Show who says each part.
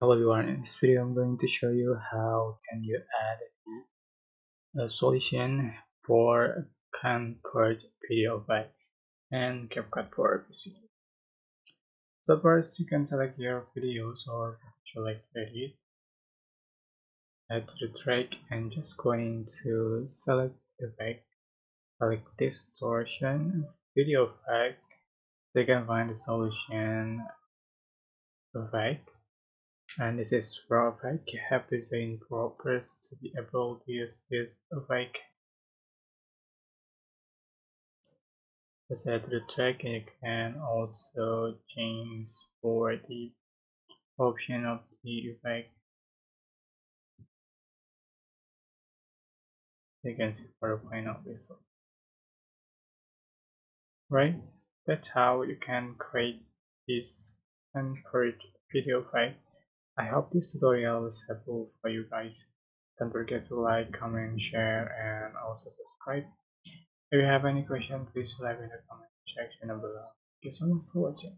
Speaker 1: Hello everyone, in this video I'm going to show you how can you add a solution for Converge video file and CapCut for PC. So first you can select your videos or what you like to edit, add to the track and just going to select effect, select distortion, video effect. You can find the solution effect. And this is raw effect. You have to join properties to be able to use this effect. Just add to the track and you can also change for the option of the effect. You can see for the final result. Right? That's how you can create this Converge video effect. I hope this tutorial was helpful for you guys. Don't forget to like, comment, share, and also subscribe. If you have any question, please leave in the comment section below. Thank you so much for watching.